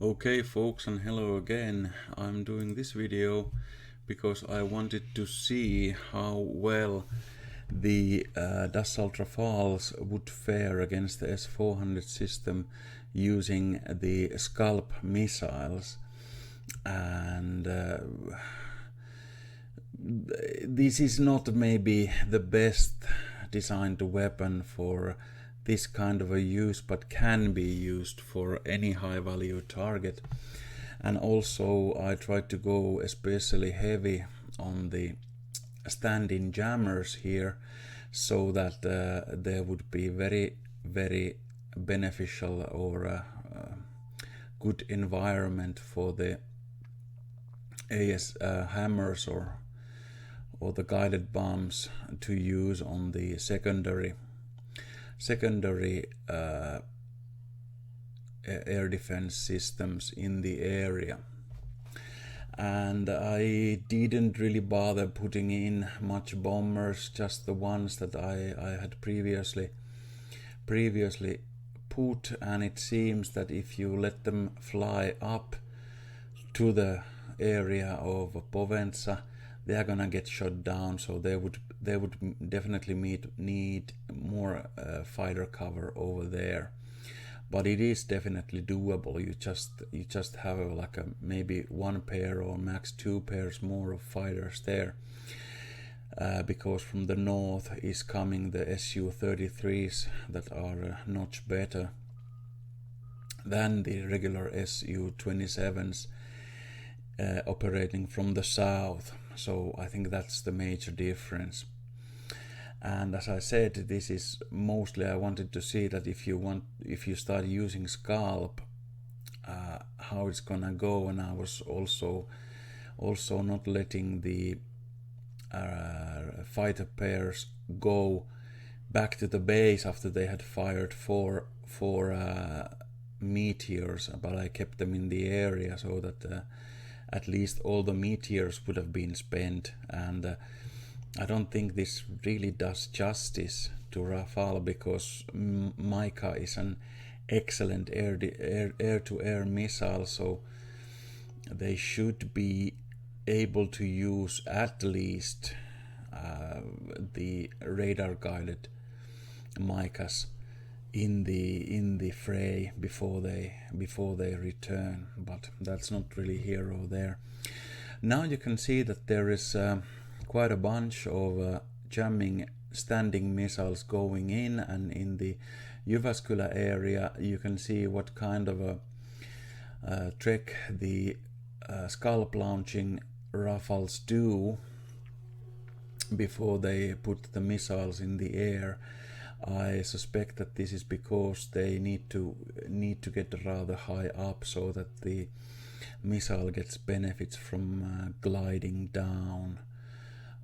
Okay folks, and hello again. I'm doing this video because I wanted to see how well the Dassault Rafales would fare against the S-400 system using the SCALP missiles. And this is not maybe the best designed weapon for this kind of a use, but can be used for any high value target. And also I tried to go especially heavy on the stand-in jammers here, so that there would be very beneficial or a good environment for the AS hammers or the guided bombs to use on the secondary air defense systems in the area. And I didn't really bother putting in much bombers, just the ones that I had previously put. And it seems that if you let them fly up to the area of Povenza, they are gonna get shot down, so they would definitely need more fighter cover over there. But it is definitely doable. You just have like maybe one pair or max two pairs more of fighters there, because from the north is coming the Su-33s that are a notch better than the regular Su-27s operating from the south. So I think that's the major difference. And as I said, this is mostly I wanted to see that if you start using SCALP, how it's gonna go. And I was also not letting the fighter pairs go back to the base after they had fired four meteors, but I kept them in the area so that at least all the meteors would have been spent. And I don't think this really does justice to Rafale, because Mica is an excellent air-to-air missile, so they should be able to use at least the radar-guided Micas in the fray before they return. But that's not really here or there. Now you can see that there is quite a bunch of jamming standing missiles going in, and in the Jyväskylä area you can see what kind of a trick the SCALP launching Rafales do before they put the missiles in the air. I suspect that this is because they need to get rather high up so that the missile gets benefits from gliding down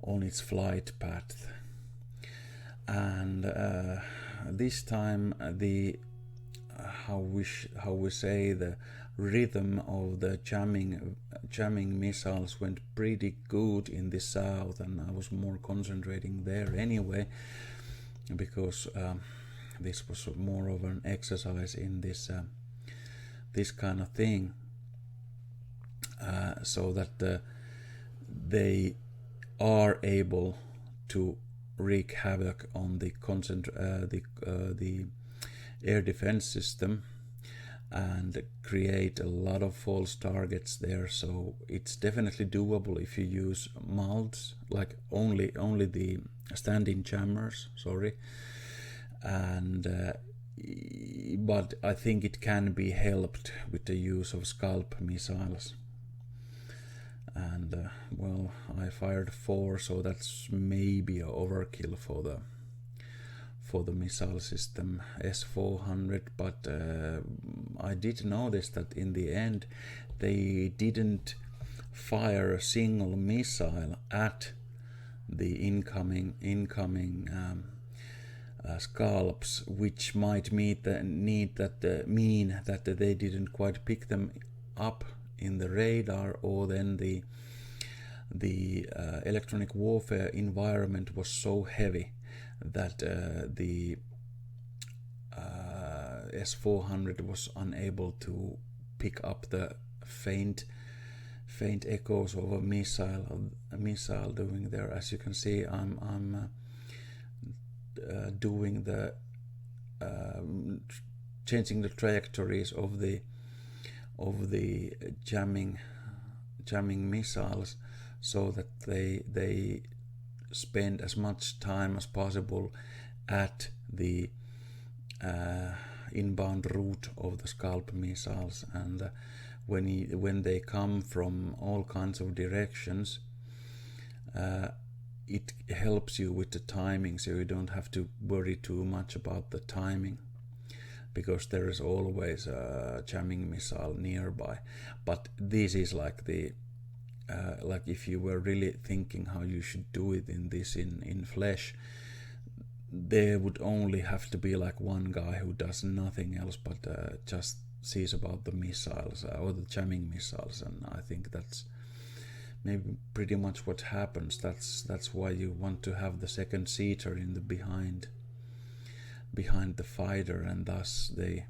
on its flight path. And this time the how we say the rhythm of the jamming missiles went pretty good in the south, and I was more concentrating there anyway, because this was more of an exercise in this kind of thing, so that they are able to wreak havoc on the air defense system and create a lot of false targets there. So it's definitely doable if you use MALDs, like only the stand-in jammers, and but I think it can be helped with the use of SCALP missiles. And well, I fired 4, so that's maybe a overkill for the missile system S-400, but I did notice that in the end they didn't fire a single missile at the incoming SCALPs, which might mean that they didn't quite pick them up in the radar, or then the electronic warfare environment was so heavy that the S-400 was unable to pick up the faint echoes of a missile doing there. As you can see, I'm doing the changing the trajectories of the jamming missiles, so that they spend as much time as possible at the inbound route of the Scalp missiles, and when they come from all kinds of directions, it helps you with the timing, so you don't have to worry too much about the timing, because there is always a jamming missile nearby. But this is like the like if you were really thinking how you should do it in flesh, there would only have to be like one guy who does nothing else but just sees about the missiles or the jamming missiles, and I think that's maybe pretty much what happens. That's why you want to have the second seater in the behind the fighter, and thus the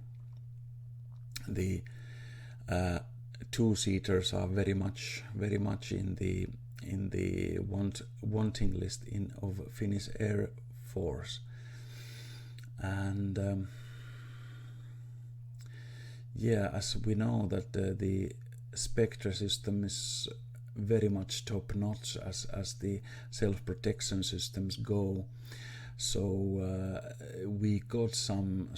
two-seaters are very much in the wanting list of Finnish Air Force. And as we know that the Spectre system is very much top-notch as the self-protection systems go. So we got some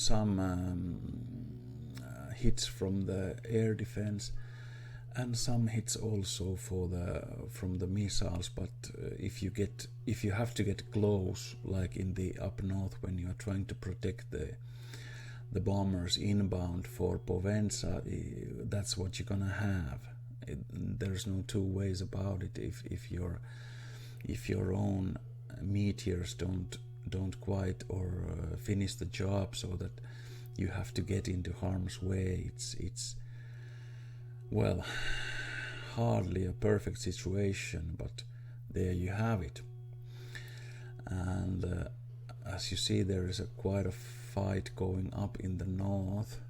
hits from the air defense, and some hits also from the missiles. But if you have to get close, like in the up north, when you are trying to protect the bombers inbound for Provenza, that's what you're gonna have. There's no two ways about it. If your own meteors don't quite or finish the job, so that you have to get into harm's way, it's well, hardly a perfect situation, but there you have it. And as you see, there is quite a fight going up in the north,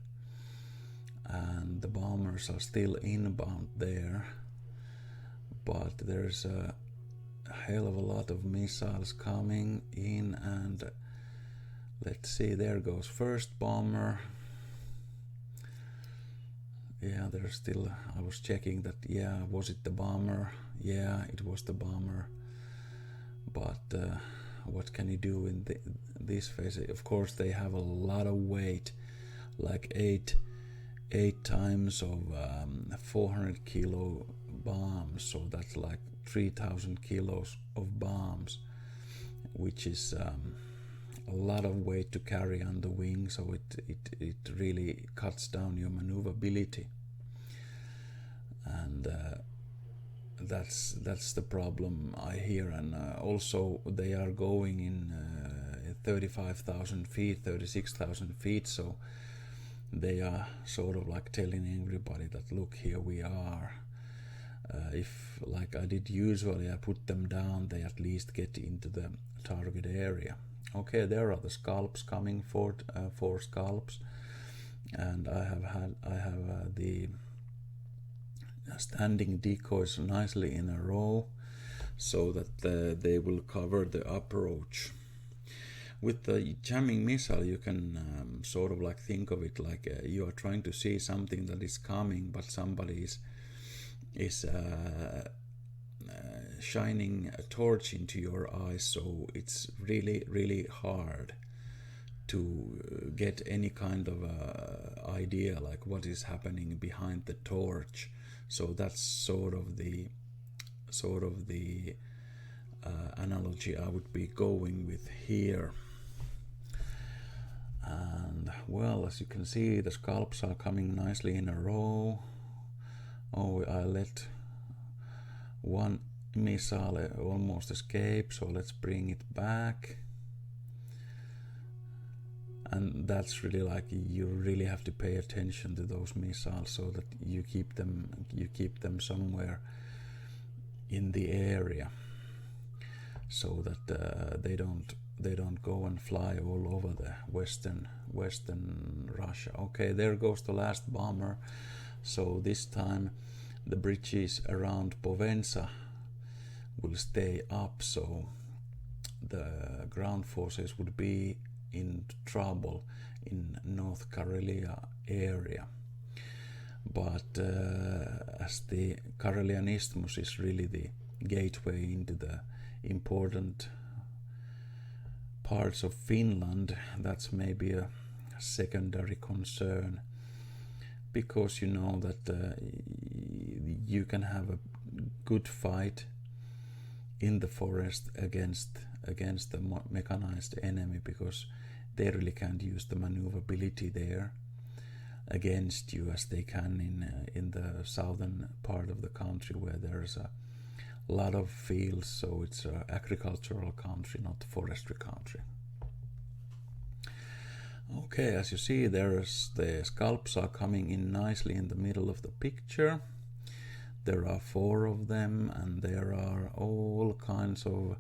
and the bombers are still inbound there, but there's a hell of a lot of missiles coming in. And let's see, there goes first bomber. There's still, I was checking that, was it the bomber? Yeah, it was the bomber. But what can you do in this phase? Of course, they have a lot of weight, like eight times of 400 kilo bombs, so that's like 3,000 kilos of bombs, which is a lot of weight to carry on the wing, so it really cuts down your maneuverability, and that's the problem I hear. And also they are going in 35,000 feet, 36,000 feet, so they are sort of like telling everybody that, look, here we are. If, like I did usually, I put them down, they at least get into the target area. Okay, there are the scalps coming for 4 scalps, and I have the standing decoys nicely in a row, so that they will cover the approach. With the jamming missile, you can sort of like think of it like you are trying to see something that is coming, but somebody is shining a torch into your eyes, so it's really, really hard to get any kind of idea like what is happening behind the torch. So that's sort of the analogy I would be going with here. And well, as you can see, the scalps are coming nicely in a row. Oh, I let one missile almost escape, so let's bring it back. And that's really like, you really have to pay attention to those missiles, so that you keep them somewhere in the area, so that they don't go and fly all over the western Russia. Okay, there goes the last bomber. So this time the bridges around Povenza will stay up, so the ground forces would be in trouble in North Karelia area. But as the Karelian Isthmus is really the gateway into the important parts of Finland, that's maybe a secondary concern, because you know that you can have a good fight in the forest against the mechanized enemy, because they really can't use the maneuverability there against you as they can in the southern part of the country, where there's a lot of fields, so it's an agricultural country, not forestry country. Okay, as you see, there's the scalps are coming in nicely in the middle of the picture. There are 4 of them, and there are all kinds of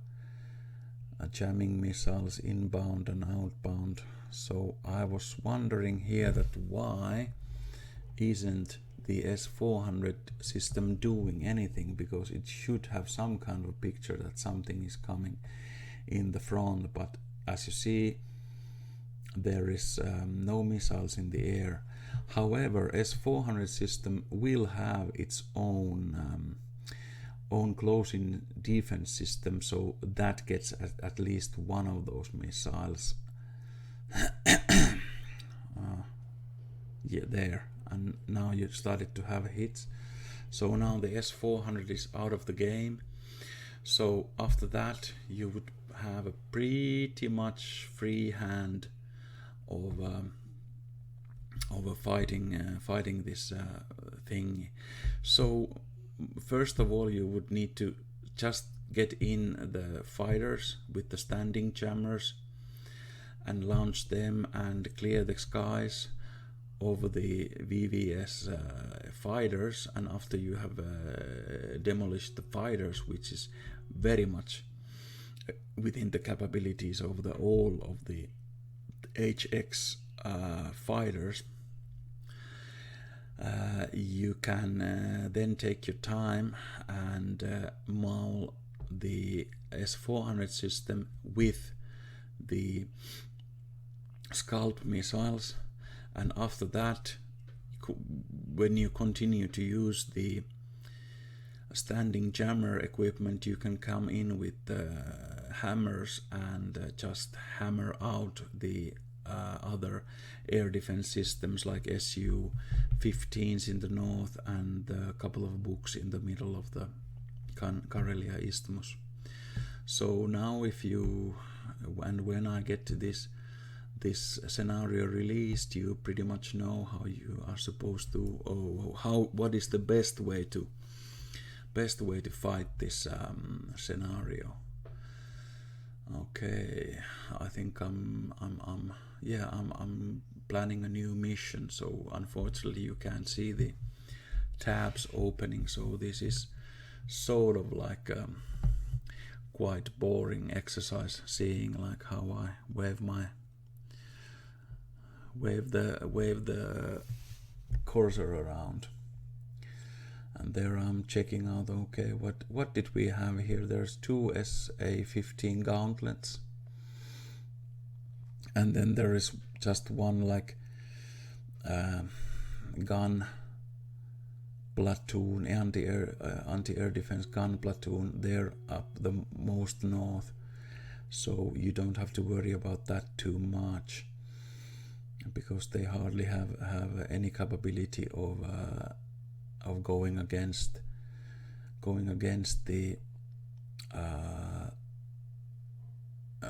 jamming missiles inbound and outbound. So I was wondering here that why isn't the S-400 system doing anything, because it should have some kind of picture that something is coming in the front, but as you see, there is no missiles in the air. However, S-400 system will have its own close-in defense system, so that gets at least one of those missiles. Yeah, there. And now you started to have hits. So now the S-400 is out of the game. So after that, you would have a pretty much free hand of fighting this thing. So first of all, you would need to just get in the fighters with the standing jammers and launch them and clear the skies over the VVS fighters, and after you have demolished the fighters, which is very much within the capabilities of all of the HX fighters, you can then take your time and maul the S-400 system with the scalp missiles. And after that, when you continue to use the standing jammer equipment, you can come in with hammers and just hammer out the other air defense systems like Su-15s in the north and a couple of books in the middle of the Karelia Isthmus. So now if you, and when I get to this scenario released, you pretty much know how you are supposed to, what is the best way to fight this scenario. Okay, I think I'm planning a new mission, so unfortunately you can't see the tabs opening, so this is sort of like quite boring exercise, seeing like how I wave the cursor around. And there I'm checking out, okay, what did we have here? There's 2 SA-15 gauntlets, and then there is just one like gun platoon, anti-air defense gun platoon there up the most north, so you don't have to worry about that too much, because they hardly have any capability of going against the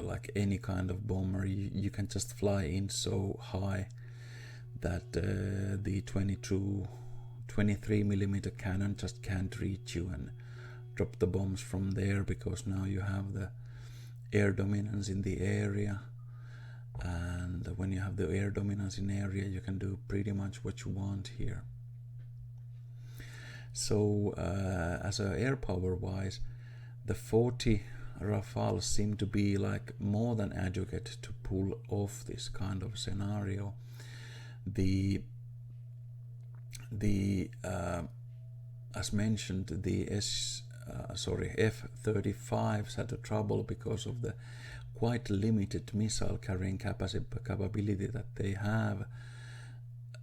like any kind of bomber. You can just fly in so high that the 23mm cannon just can't reach you and drop the bombs from there, because now you have the air dominance in the area, and when you have the air dominance in area, you can do pretty much what you want here. So as a air power wise, the 40 Rafales seem to be like more than adequate to pull off this kind of scenario. The the as mentioned, the F-35s had a trouble because of the quite limited missile carrying capability that they have,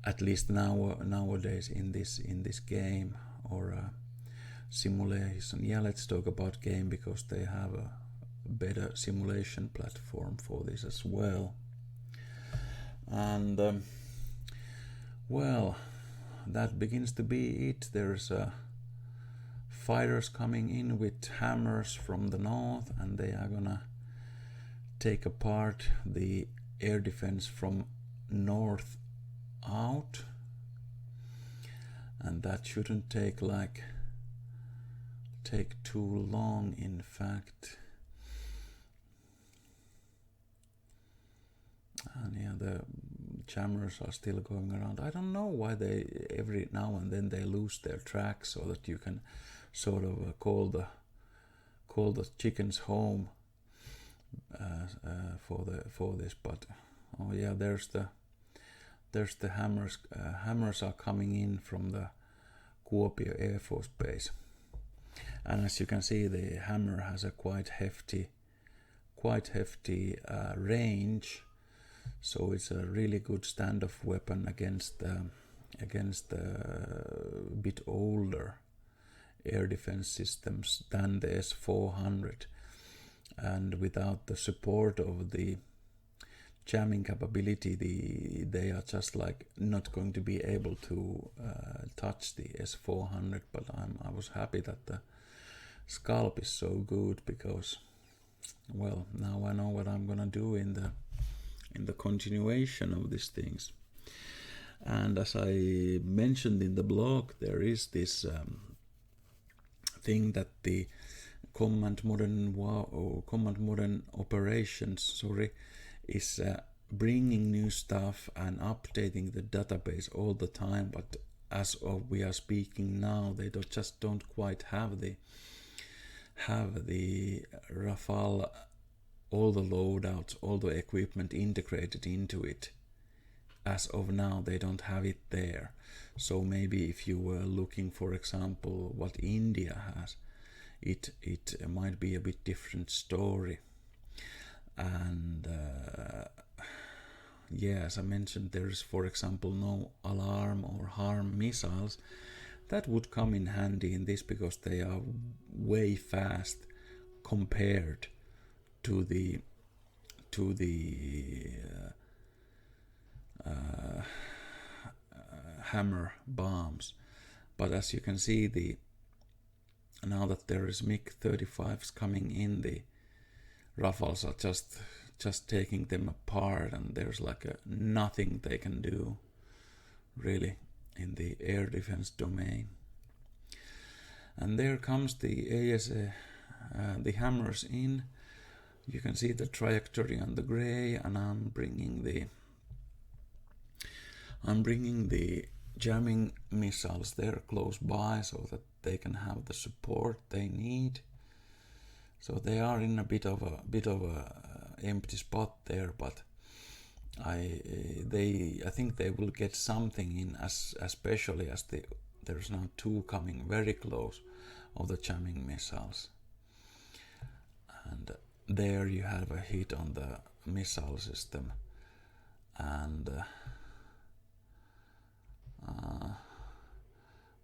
at least nowadays in this game or simulation. Yeah, let's talk about game because they have a better simulation platform for this as well. And well, that begins to be it. There's fighters coming in with hammers from the north, and they are gonna take apart the air defense from north out, and that shouldn't take too long, in fact. And yeah, the jammers are still going around. I don't know why they every now and then they lose their track, so that you can sort of call the chickens home for this. But oh yeah, there's the hammers. Hammers are coming in from the Kuopio Air Force Base, and as you can see, the hammer has a quite hefty range. So it's a really good standoff weapon against the bit older air defense systems than the S-400. And without the support of the jamming capability, they are just like not going to be able to touch the S-400. But I was happy that the SCALP is so good, because, well, now I know what I'm gonna do in the continuation of these things. And as I mentioned in the blog, there is this thing that the Command Modern Operations is bringing new stuff and updating the database all the time. But as of we are speaking now, they don't quite have the Rafale, all the loadouts, all the equipment integrated into it. As of now, they don't have it there. So maybe if you were looking, for example, what India has, it might be a bit different story. And yeah, as I mentioned, there is, for example, no alarm or harm missiles. That would come in handy in this, because they are way fast compared to the hammer bombs. But as you can see, now that there is MiG-35s coming in, the Rafales are just taking them apart, and there's like nothing they can do really in the air defense domain. And there comes the the hammers in. You can see the trajectory on the gray, and I'm bringing the jamming missiles there close by, so that they can have the support they need. So they are in a bit of a empty spot there, but I think they will get something in, especially as there's now two coming very close of the jamming missiles. And there you have a hit on the missile system, and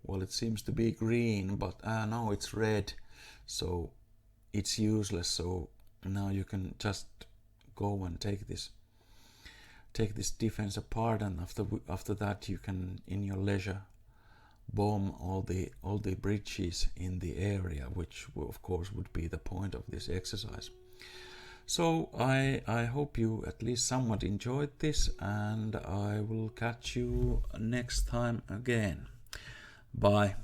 well, it seems to be green, but no, it's red, so it's useless. So now you can just go and take this defense apart, and after that you can, in your leisure, bomb all the bridges in the area, which of course would be the point of this exercise. So I hope you at least somewhat enjoyed this, and I will catch you next time again. Bye.